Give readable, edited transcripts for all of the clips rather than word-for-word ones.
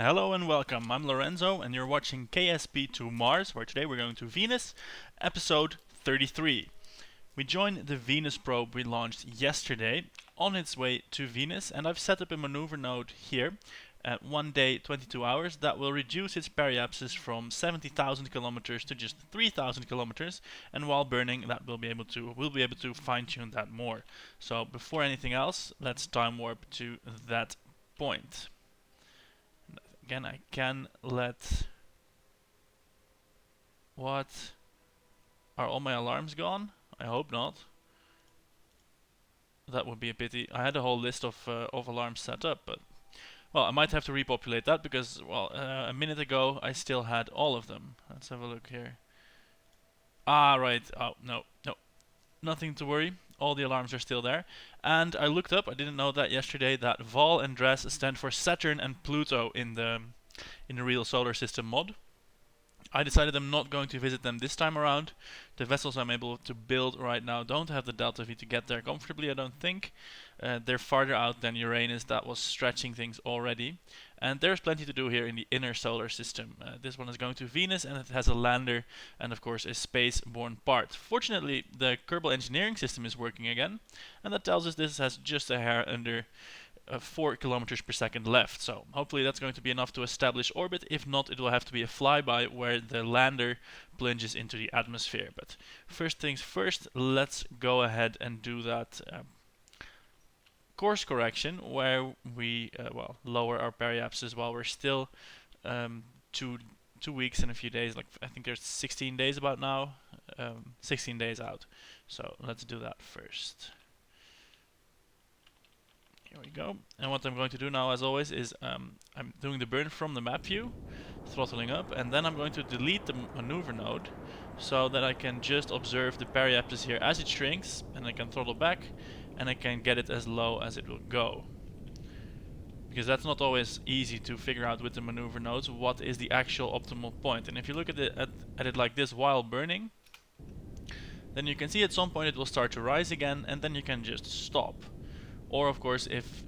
Hello and welcome. I'm Lorenzo, and you're watching KSP to Mars, where today we're going to Venus, episode 33. We joined the Venus probe we launched yesterday on its way to Venus, and I've set up a maneuver node here at 1 day 22 hours that will reduce its periapsis from 70,000 kilometers to just 3,000 kilometers, and while burning that we'll be able to fine-tune that more. So before anything else, let's time warp to that point. Again, I can let... What? Are all my alarms gone? I hope not. That would be a pity. I had a whole list of alarms set up, but... Well, I might have to repopulate that because, a minute ago I still had all of them. Let's have a look here. Ah, right. Oh, no. Nothing to worry. All the alarms are still there. And I looked up, I didn't know that yesterday, that Vol and Dres stand for Saturn and Pluto in the real solar system mod. I decided I'm not going to visit them this time around. The vessels I'm able to build right now don't have the delta V to get there comfortably, I don't think. They're farther out than Uranus, that was stretching things already. And there's plenty to do here in the inner solar system. This one is going to Venus, and it has a lander and of course a space-borne part. Fortunately, the Kerbal engineering system is working again, and that tells us this has just a hair under 4 kilometers per second left. So hopefully that's going to be enough to establish orbit. If not, it will have to be a flyby where the lander plunges into the atmosphere. But first things first, let's go ahead and do that course correction where we lower our periapsis while we're still 2 weeks and a few days. Like I think there's 16 days about now, 16 days out. So let's do that first. Here we go. And what I'm going to do now, as always, is I'm doing the burn from the map view, throttling up, and then I'm going to delete the maneuver node so that I can just observe the periapsis here as it shrinks, and I can throttle back, and I can get it as low as it will go. Because that's not always easy to figure out with the maneuver nodes what is the actual optimal point. And if you look at it like this while burning, then you can see at some point it will start to rise again, and then you can just stop. Or of course, if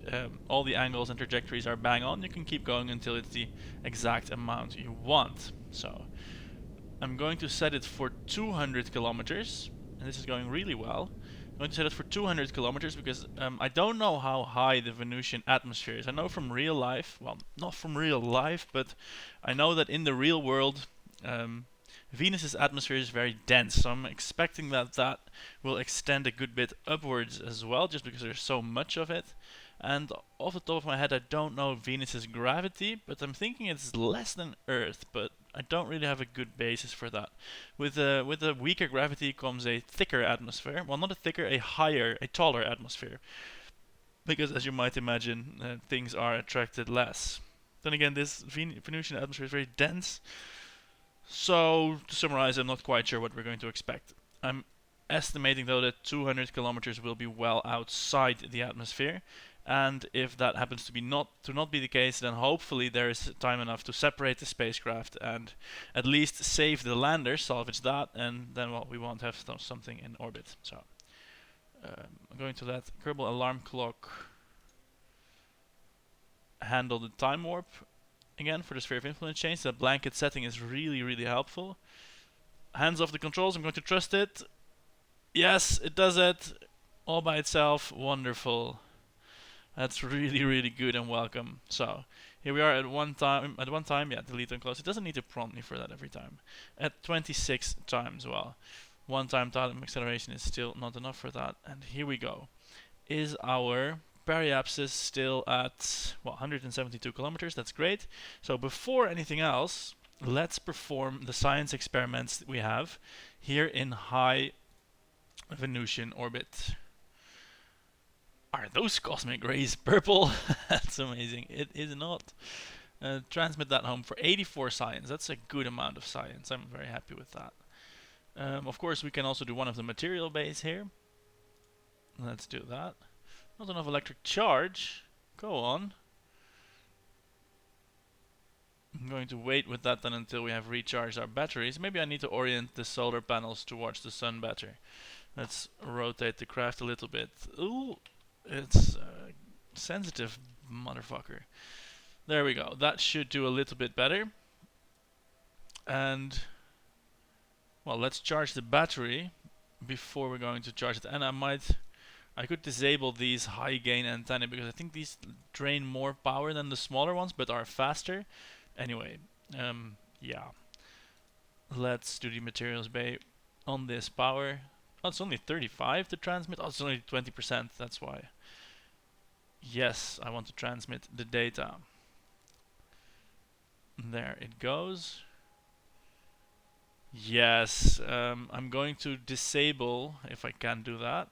all the angles and trajectories are bang on, you can keep going until it's the exact amount you want. So I'm going to set it for 200 kilometers, and this is going really well. I'm going to set it for 200 kilometers because I don't know how high the Venusian atmosphere is. I know from real life, well, not from real life, but I know that in the real world, Venus's atmosphere is very dense, so I'm expecting that that will extend a good bit upwards as well, just because there's so much of it. And off the top of my head, I don't know Venus's gravity, but I'm thinking it's less than Earth, but I don't really have a good basis for that. With a weaker gravity comes a thicker atmosphere. Well, not a thicker, a taller atmosphere. Because as you might imagine, things are attracted less. Then again, this Venusian atmosphere is very dense. So, to summarize, I'm not quite sure what we're going to expect. I'm estimating though that 200 kilometers will be well outside the atmosphere, and if that happens to not be the case, then hopefully there is time enough to separate the spacecraft and at least save the lander, salvage that, and then we won't have something in orbit. So I'm going to let Kerbal alarm clock handle the time warp. Again, for the sphere of influence change, that blanket setting is really helpful. Hands off the controls, I'm going to trust it. Yes, it does it all by itself. Wonderful. That's really good and welcome. So here we are at one time, yeah, delete and close. It doesn't need to prompt me for that every time. At 26 times, well, one time time acceleration is still not enough for that. And here we go. Is our periapsis still at 172 kilometers? That's great. So before anything else, let's perform the science experiments that we have here in high Venusian orbit. Are those cosmic rays purple? That's amazing. It is not. Transmit that home for 84 science. That's a good amount of science. I'm very happy with that. Of course, we can also do one of the material bays here. Let's do that. Not enough electric charge. Go on. I'm going to wait with that then until we have recharged our batteries. Maybe I need to orient the solar panels towards the sun better. Let's rotate the craft a little bit. Ooh, it's sensitive, motherfucker. There we go. That should do a little bit better. And well, let's charge the battery before we're going to charge it. And I could disable these high gain antennae because I think these drain more power than the smaller ones, but are faster. Anyway, yeah. Let's do the materials bay on this power. Oh, it's only 35 to transmit. Oh, it's only 20%. That's why. Yes, I want to transmit the data. There it goes. Yes, I'm going to disable if I can do that.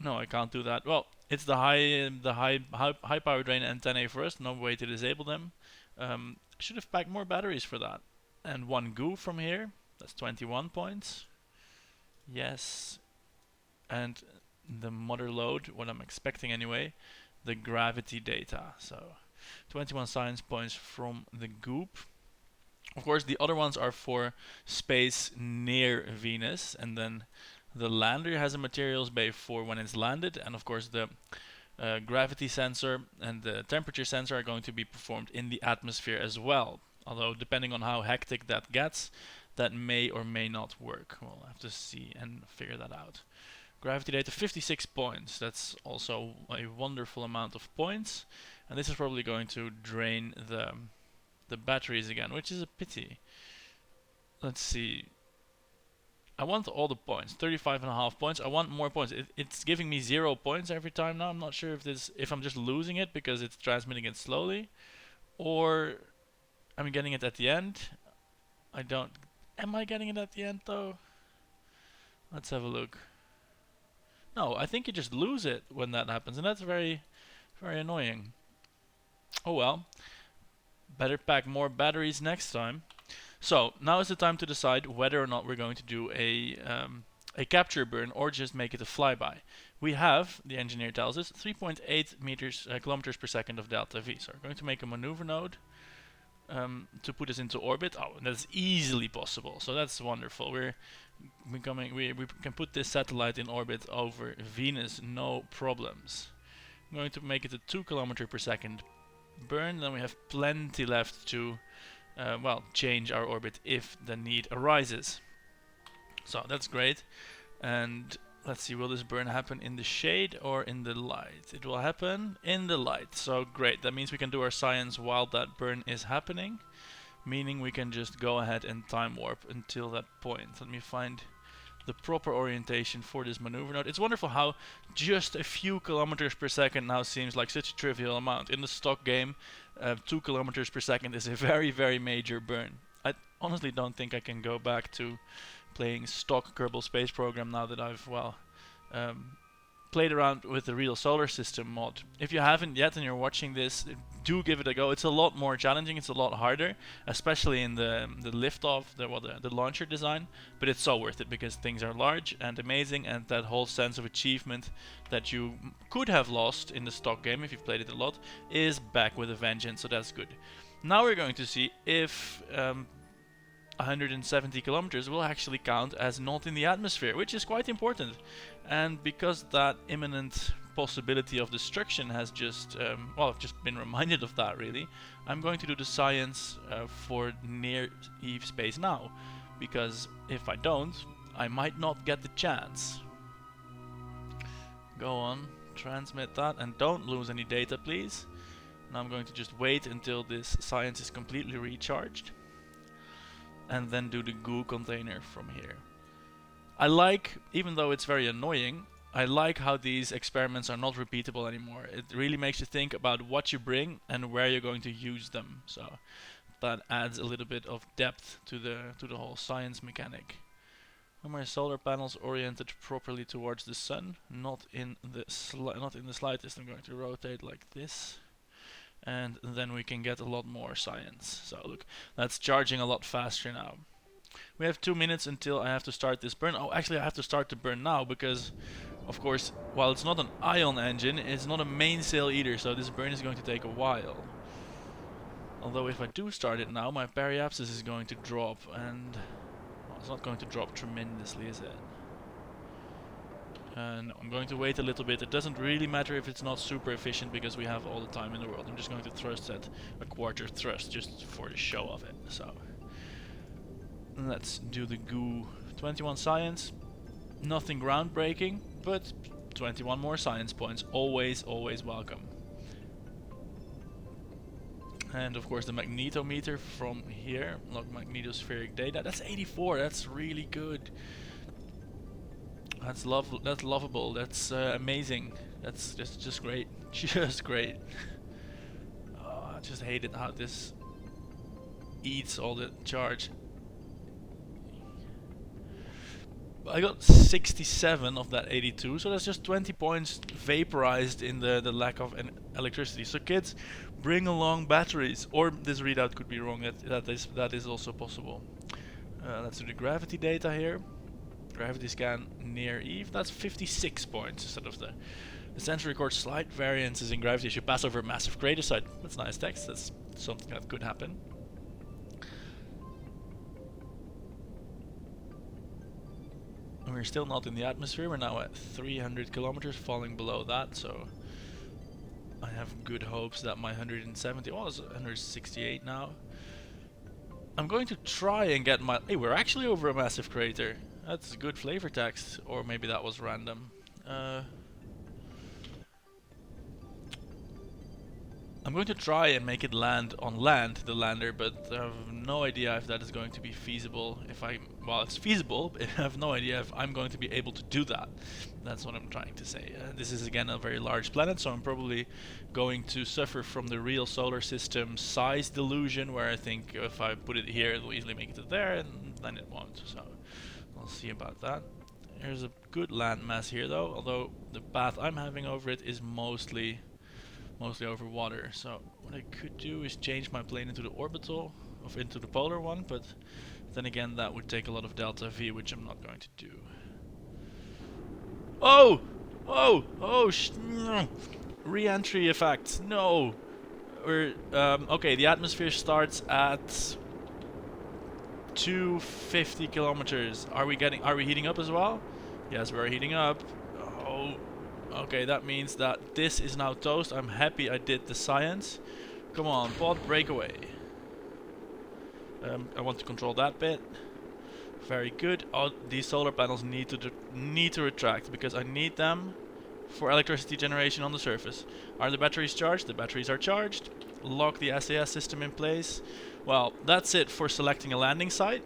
No, I can't do that. Well, it's the high power drain antennae first. No way to disable them. I should have packed more batteries for that. And one goo from here. That's 21 points. Yes. And the mother load, what I'm expecting anyway, the gravity data. So 21 science points from the goop. Of course, the other ones are for space near Venus, and then the lander has a materials bay for when it's landed, and of course the gravity sensor and the temperature sensor are going to be performed in the atmosphere as well. Although depending on how hectic that gets, that may or may not work. We'll have to see and figure that out. Gravity data 56 points. That's also a wonderful amount of points, and this is probably going to drain the batteries again, which is a pity. Let's see. I want all the points, 35.5 points. I want more points. It's giving me 0 points every time now. I'm not sure if I'm just losing it because it's transmitting it slowly, or I'm getting it at the end. I don't. Am I getting it at the end though? Let's have a look. No, I think you just lose it when that happens, and that's very, very annoying. Oh well. Better pack more batteries next time. So now is the time to decide whether or not we're going to do a capture burn or just make it a flyby. We have, the engineer tells us, 3.8 kilometers per second of delta V. So we're going to make a maneuver node to put us into orbit. Oh, and that's easily possible. So that's wonderful. We can put this satellite in orbit over Venus, no problems. I'm going to make it a 2 kilometer per second burn. Then we have plenty left to well, change our orbit if the need arises. So that's great. And let's see, will this burn happen in the shade or in the light? It will happen in the light. So great, that means we can do our science while that burn is happening, meaning we can just go ahead and time warp until that point. Let me find the proper orientation for this maneuver node. It's wonderful how just a few kilometers per second now seems like such a trivial amount. In the stock game, 2 kilometers per second is a very, very major burn. I honestly don't think I can go back to playing stock Kerbal Space Program now that I've, well, played around with the real solar system mod. If you haven't yet and you're watching this, do give it a go. It's a lot more challenging, it's a lot harder, especially in the liftoff, the launcher design, but it's so worth it because things are large and amazing, and that whole sense of achievement that you could have lost in the stock game if you've played it a lot is back with a vengeance, so that's good. Now we're going to see if 170 kilometers will actually count as not in the atmosphere, which is quite important. And because that imminent possibility of destruction has just, well, I've just been reminded of that really, I'm going to do the science for near Eve space now, because if I don't, I might not get the chance. Go on, transmit that, and don't lose any data please. Now I'm going to just wait until this science is completely recharged, and then do the goo container from here. I like, even though it's very annoying, I like how these experiments are not repeatable anymore. It really makes you think about what you bring and where you're going to use them. So that adds a little bit of depth to the whole science mechanic. Are my solar panels oriented properly towards the sun? Not in the slightest. I'm going to rotate like this, and then we can get a lot more science. So look, that's charging a lot faster now. We have 2 minutes until I have to start this burn. Oh, actually I have to start the burn now because, of course, while it's not an ion engine, it's not a mainsail either, so this burn is going to take a while. Although if I do start it now, my periapsis is going to drop, and well, it's not going to drop tremendously, is it? And I'm going to wait a little bit. It doesn't really matter if it's not super efficient because we have all the time in the world. I'm just going to thrust at a quarter thrust just for the show of it. So let's do the goo. 21 science. Nothing groundbreaking, but 21 more science points. Always, always welcome. And of course the magnetometer from here. Log magnetospheric data. That's 84. That's really good. That's lovable. That's amazing. That's just great. Just great. Oh, I just hate it how this eats all the charge. I got 67 of that 82, so that's just 20 points vaporized in the lack of electricity. So kids, bring along batteries, or this readout could be wrong. That is also possible. Let's do the gravity data here. Gravity scan near Eve. That's 56 points instead of the sensor records slight variances in gravity as you pass over a massive crater site. That's nice text. That's something that could happen. We're still not in the atmosphere. We're now at 300 kilometers, falling below that. So I have good hopes that my 170. Oh, it's 168 now. I'm going to try and get my. Hey, we're actually over a massive crater. That's good flavor text, or maybe that was random. I'm going to try and make it land on land, the lander, but I have no idea if that is going to be feasible. Well, it's feasible, but I have no idea if I'm going to be able to do that. That's what I'm trying to say. This is again a very large planet, so I'm probably going to suffer from the real solar system size delusion, where I think if I put it here, it'll easily make it to there, and then it won't. So we'll see about that. There's a good land mass here, though, although the path I'm having over it is mostly over water. So what I could do is change my plane into the orbital, or into the polar one, but then again that would take a lot of delta V, which I'm not going to do. Oh! Oh! Oh! Re-entry effect. No! Okay, the atmosphere starts at 250 kilometers. Are we heating up as well? Yes, we're heating up. Oh. Okay, that means that this is now toast. I'm happy I did the science. Come on, pod, break away. I want to control that bit. Very good. Oh, these solar panels need to retract because I need them for electricity generation on the surface. Are the batteries charged? The batteries are charged. Lock the SAS system in place. Well, that's it for selecting a landing site.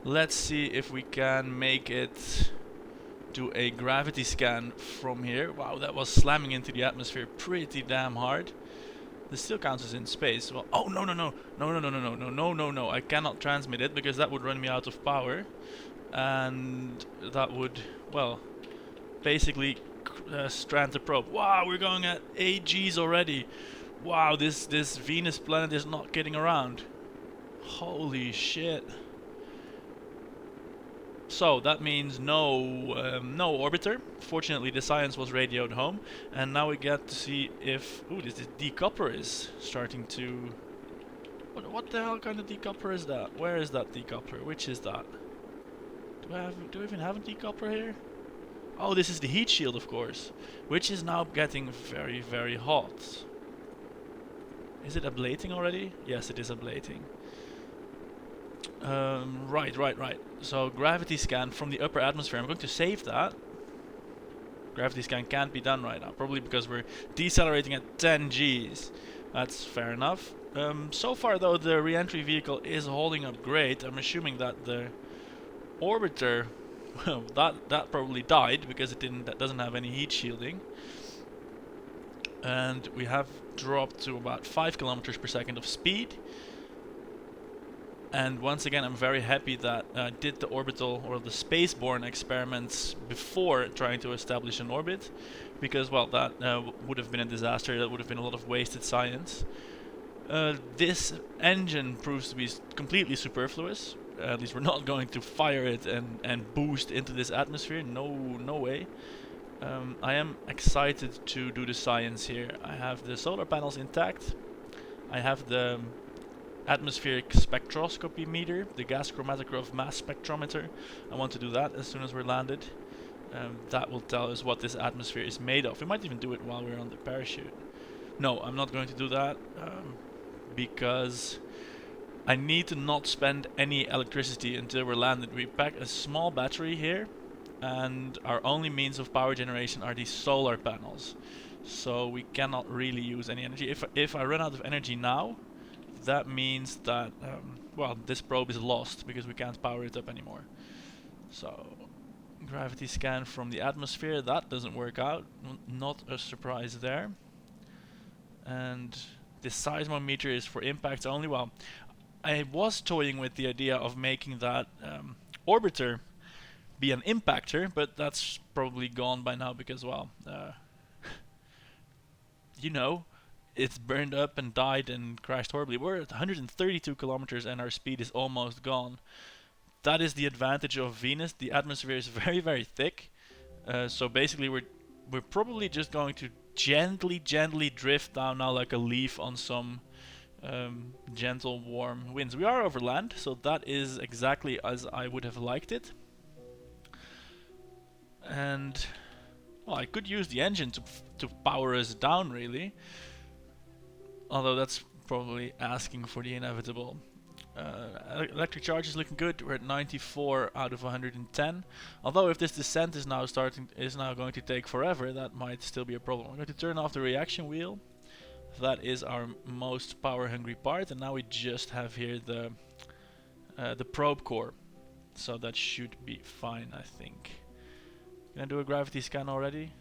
Let's see if we can make it do a gravity scan from here. Wow, that was slamming into the atmosphere pretty damn hard. This still counts as in space. Well, oh no! I cannot transmit it because that would run me out of power, and that would, well, basically strand the probe. Wow, we're going at 8 Gs already. Wow, this Venus planet is not getting around. Holy shit. So that means no orbiter. Fortunately, the science was radioed home, and now we get to see if this decoupler is starting to. What the hell kind of decoupler is that? Where is that decoupler? Which is that? Do we even have a decoupler here? Oh, this is the heat shield, of course, which is now getting very, very hot. Is it ablating already? Yes, it is ablating. Right. So gravity scan from the upper atmosphere. I'm going to save that. Gravity scan can't be done right now, probably because we're decelerating at 10 Gs. That's fair enough. So far though, the re-entry vehicle is holding up great. I'm assuming that the orbiter, well, that probably died because that doesn't have any heat shielding. And we have dropped to about 5 kilometers per second of speed. And once again, I'm very happy that I did the orbital or the spaceborne experiments before trying to establish an orbit, because, well, that would have been a disaster. That would have been a lot of wasted science. This engine proves to be completely superfluous. At least we're not going to fire it and boost into this atmosphere. No way. I am excited to do the science here. I have the solar panels intact. I have the atmospheric spectroscopy meter, the gas chromatograph mass spectrometer. I want to do that as soon as we're landed. That will tell us what this atmosphere is made of. We might even do it while we're on the parachute. No, I'm not going to do that because I need to not spend any electricity until we're landed. We pack a small battery here, and our only means of power generation are these solar panels. So we cannot really use any energy. If I run out of energy now, that means that well, this probe is lost because we can't power it up anymore. So gravity scan from the atmosphere, that doesn't work out. Not a surprise there. And this seismometer is for impacts only. Well, I was toying with the idea of making that orbiter be an impactor, but that's probably gone by now because, well, you know, it's burned up and died and crashed horribly. We're at 132 kilometers and our speed is almost gone. That is the advantage of Venus. The atmosphere is very, very thick. So basically we're probably just going to gently drift down now like a leaf on some gentle warm winds. We are over land, so that is exactly as I would have liked it. And well, I could use the engine to power us down really, although that's probably asking for the inevitable. Electric charge is looking good. We're at 94 out of 110. Although if this descent is now going to take forever, that might still be a problem. I'm going to turn off the reaction wheel. That is our most power hungry part, and now we just have here the probe core, so that should be fine, I think. Can I do a gravity scan already?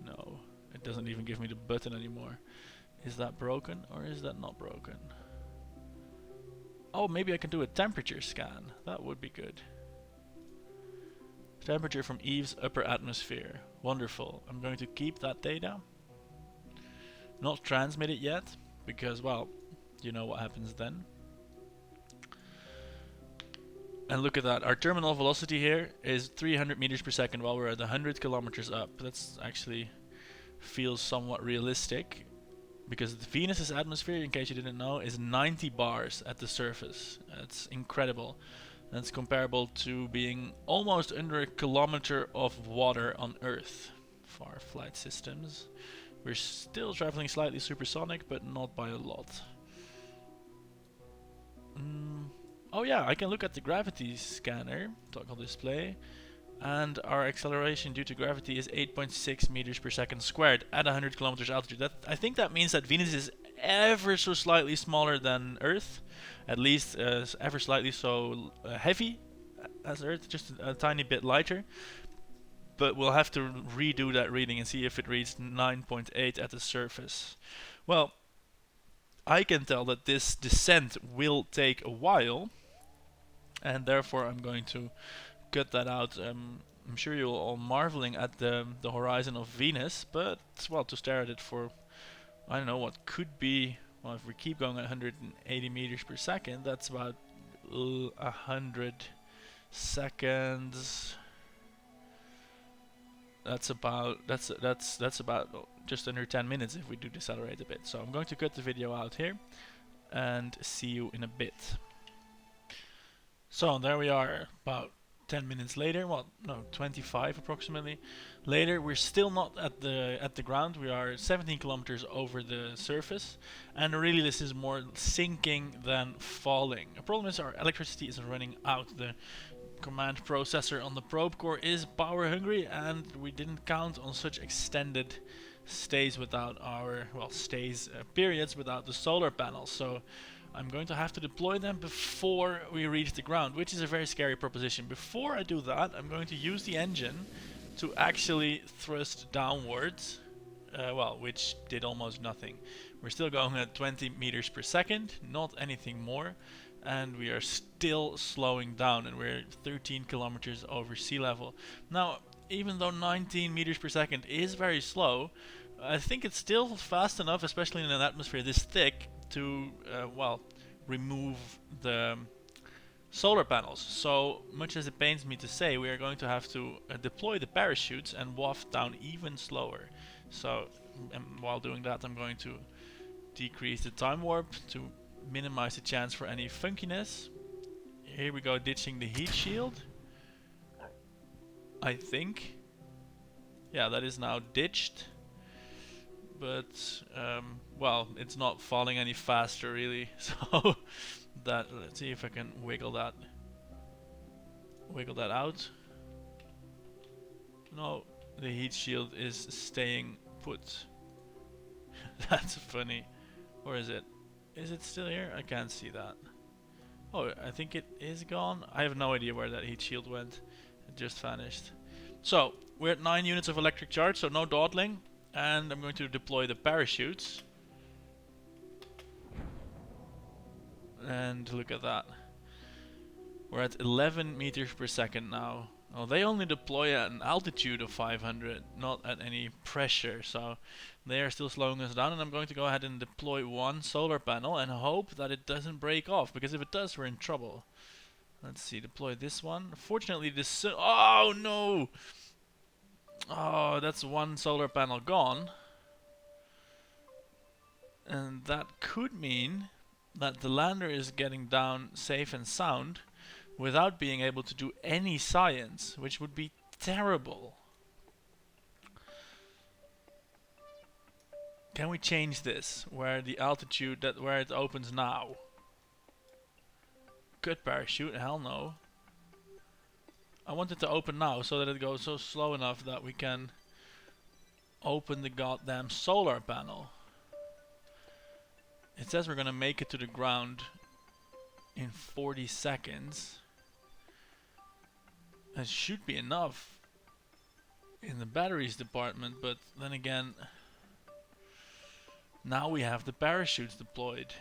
No, it doesn't even give me the button anymore. Is that broken or is that not broken? Oh, maybe I can do a temperature scan. That would be good. Temperature from Eve's upper atmosphere. Wonderful. I'm going to keep that data. Not transmit it yet, because, well, you know what happens then. And look at that. Our terminal velocity here is 300 meters per second while we're at 100 kilometers up. That's actually feels somewhat realistic, because Venus's atmosphere, in case you didn't know, is 90 bars at the surface. That's incredible. That's comparable to being almost under a kilometer of water on Earth for our flight systems. We're still traveling slightly supersonic, but not by a lot. Oh yeah, I can look at the gravity scanner, toggle display, and our acceleration due to gravity is 8.6 meters per second squared at 100 kilometers altitude. I think that means that Venus is ever so slightly smaller than Earth, at least ever slightly so heavy as Earth, just a tiny bit lighter. But we'll have to redo that reading and see if it reads 9.8 at the surface. Well, I can tell that this descent will take a while, and therefore I'm going to cut that out. I'm sure you're all marveling at the horizon of Venus, but, well, to stare at it for, I don't know, what could be, well, if we keep going at 180 meters per second, that's about 100 seconds. That's about just under 10 minutes if we do decelerate a bit. So I'm going to cut the video out here and see you in a bit. So there we are, about 10 minutes later. Well, no, 25 approximately later. We're still not at the ground. We are 17 kilometers over the surface, and really this is more sinking than falling. The problem is our electricity is running out. The command processor on the probe core is power hungry, and we didn't count on such extended stays without our, well, periods without the solar panels. So I'm going to have to deploy them before we reach the ground, which is a very scary proposition. Before I do that, I'm going to use the engine to actually thrust downwards, well, which did almost nothing. We're still going at 20 meters per second, not anything more. And we are still slowing down, and we're 13 kilometers over sea level. Now, even though 19 meters per second is very slow, I think it's still fast enough, especially in an atmosphere this thick, to, well, remove the solar panels. So much as it pains me to say, we are going to have to deploy the parachutes and waft down even slower. So while doing that, I'm going to decrease the time warp to minimize the chance for any funkiness. Here we go, ditching the heat shield. I think. Yeah, that is now ditched. But, well, it's not falling any faster really. So, let's see if I can wiggle that out. No, the heat shield is staying put. That's funny. Or is it? Is it still here? I can't see that. Oh, I think it is gone. I have no idea where that heat shield went. It just vanished. So, we're at 9 units of electric charge, so no dawdling. And I'm going to deploy the parachutes. And look at that. We're at 11 meters per second now. Oh, they only deploy at an altitude of 500, not at any pressure, so they are still slowing us down, and I'm going to go ahead and deploy one solar panel and hope that it doesn't break off, because if it does, we're in trouble. Let's see, deploy this one. Fortunately, this... Oh, no! Oh, that's one solar panel gone. And that could mean that the lander is getting down safe and sound without being able to do any science, which would be terrible. Can we change this where the altitude where it opens now? Good parachute, hell no. I want it to open now so that it goes so slow enough that we can open the goddamn solar panel. It says we're gonna make it to the ground in 40 seconds. That should be enough in the batteries department, but then again, now we have the parachutes deployed.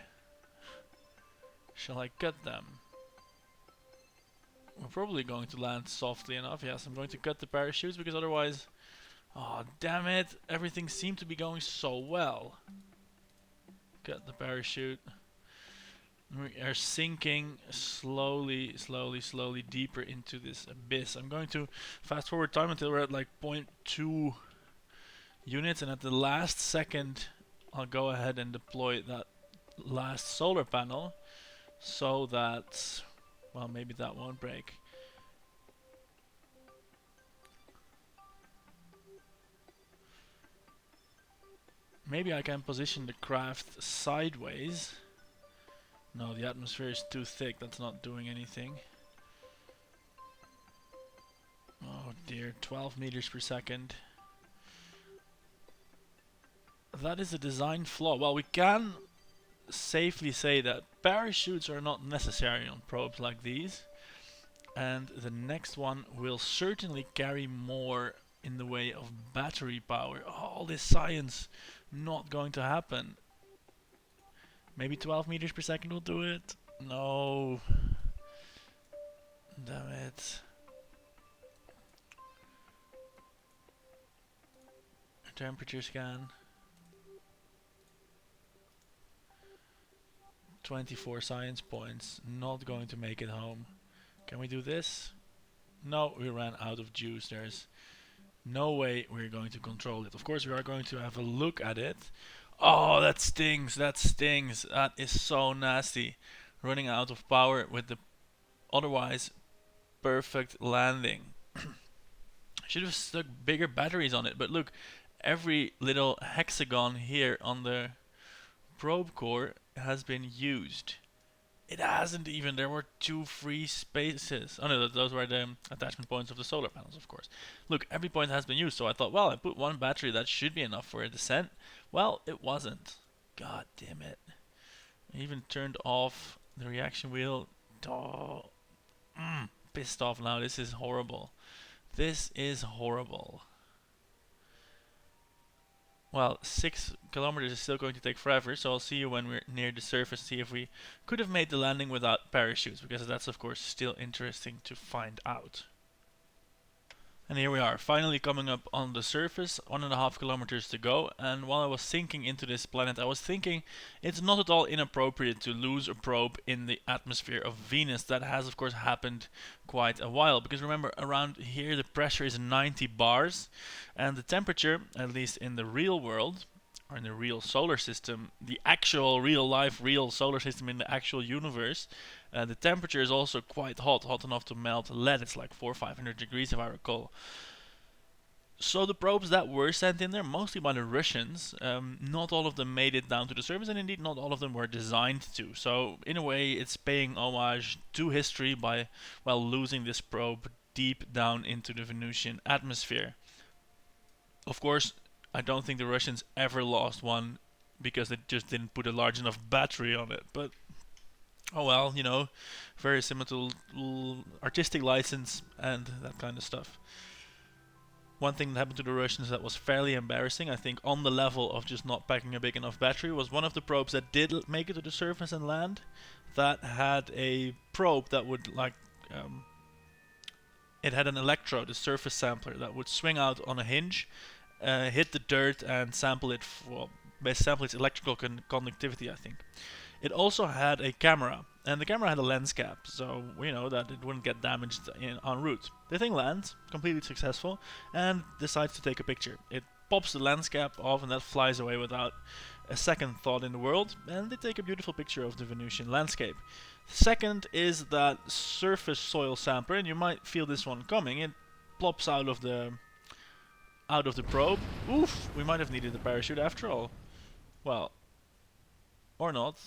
Shall I cut them? We're probably going to land softly enough. Yes, I'm going to cut the parachutes because otherwise... Oh, damn it. Everything seemed to be going so well. Cut the parachute. We are sinking slowly deeper into this abyss. I'm going to fast forward time until we're at like 0.2 units, and at the last second I'll go ahead and deploy that last solar panel so that, well, maybe that won't break. Maybe I can position the craft sideways. No, the atmosphere is too thick, that's not doing anything. Oh dear, 12 meters per second. That is a design flaw. Well, we can safely say that parachutes are not necessary on probes like these. And the next one will certainly carry more in the way of battery power. All this science not going to happen. Maybe 12 meters per second will do it. No. Damn it. Temperature scan. 24 science points. Not going to make it home. Can we do this? No, we ran out of juice. There's no way we're going to control it. Of course, we are going to have a look at it. Oh, that stings. That stings. That is so nasty. Running out of power with the otherwise perfect landing. Should have stuck bigger batteries on it. But look, every little hexagon here on the probe core has been used. It hasn't even. There were 2 free spaces. Oh no, those were the attachment points of the solar panels, of course. Look, every point has been used, so I thought, well, I put one battery, that should be enough for a descent. Well, it wasn't. God damn it. I even turned off the reaction wheel. Oh, pissed off now. This is horrible. This is horrible. Well, 6 kilometers is still going to take forever, so I'll see you when we're near the surface, see if we could have made the landing without parachutes, because that's of course still interesting to find out. And here we are, finally coming up on the surface, 1.5 kilometers to go, and while I was sinking into this planet, I was thinking it's not at all inappropriate to lose a probe in the atmosphere of Venus. That has of course happened quite a while, because remember, around here the pressure is 90 bars, and the temperature, at least in the real world, or in the real solar system, the actual real life, real solar system in the actual universe, the temperature is also quite hot enough to melt lead. It's like 400 or 500 degrees if I recall. So the probes that were sent in there, mostly by the Russians, not all of them made it down to the surface, and indeed not all of them were designed to. So in a way, it's paying homage to history by, well, losing this probe deep down into the Venusian atmosphere. Of course, I don't think the Russians ever lost one because they just didn't put a large enough battery on it. But oh well, very similar to artistic license and that kind of stuff. One thing that happened to the Russians that was fairly embarrassing, I think, on the level of just not packing a big enough battery, was one of the probes that did make it to the surface and land. That had a probe that would it had an electrode, a surface sampler that would swing out on a hinge, hit the dirt and sample it. Sample its electrical conductivity, I think. It also had a camera, and the camera had a lens cap, so we know that it wouldn't get damaged en route. The thing lands, completely successful, and decides to take a picture. It pops the lens cap off, and that flies away without a second thought in the world, and they take a beautiful picture of the Venusian landscape. Second is that surface soil sampler, and you might feel this one coming. It plops out of the probe. Oof, we might have needed a parachute after all. Well, or not.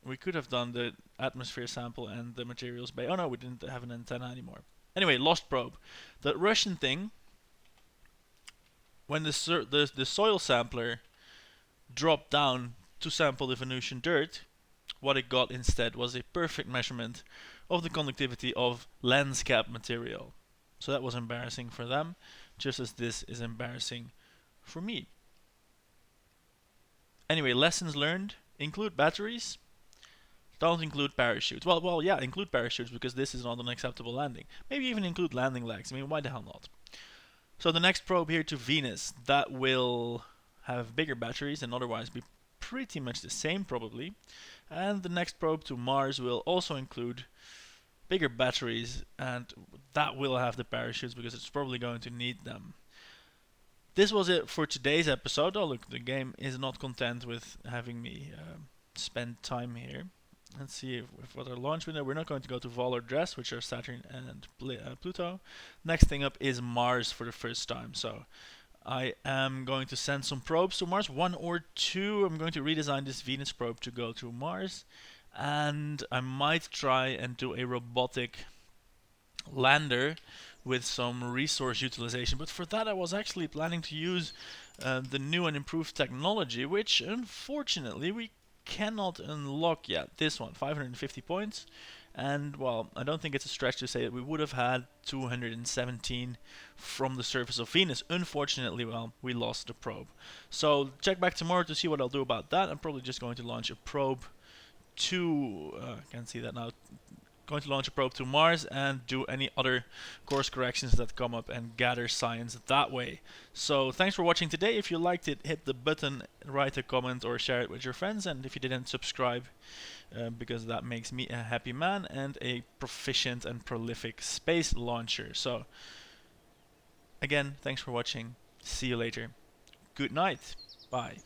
We could have done the atmosphere sample and the materials bay. Oh no, we didn't have an antenna anymore. Anyway, lost probe. The Russian thing, when the soil sampler dropped down to sample the Venusian dirt, what it got instead was a perfect measurement of the conductivity of lens cap material. So that was embarrassing for them, just as this is embarrassing for me. Anyway, lessons learned: include batteries. Don't include parachutes. Well, yeah, include parachutes because this is not an acceptable landing. Maybe even include landing legs. I mean, why the hell not? So the next probe here to Venus, that will have bigger batteries and otherwise be pretty much the same probably. And the next probe to Mars will also include bigger batteries, and that will have the parachutes because it's probably going to need them. This was it for today's episode. Oh look, the game is not content with having me spend time here. Let's see if what our launch window. We're not going to go to Vol or Dress, which are Saturn and Pluto. Next thing up is Mars for the first time. So I am going to send some probes to Mars, 1 or 2. I'm going to redesign this Venus probe to go to Mars, and I might try and do a robotic lander with some resource utilization. But for that, I was actually planning to use the new and improved technology, which unfortunately we cannot unlock yet. This one, 550 points. And, well, I don't think it's a stretch to say that we would have had 217 from the surface of Venus. Unfortunately, well, we lost the probe. So, check back tomorrow to see what I'll do about that. I'm probably just going to launch a probe to... I can't see that now. Going to launch a probe to Mars and do any other course corrections that come up and gather science that way. So thanks for watching today. If you liked it, hit the button, write a comment or share it with your friends, and if you didn't, subscribe because that makes me a happy man and a proficient and prolific space launcher. So again, thanks for watching. See you later. Good night. Bye.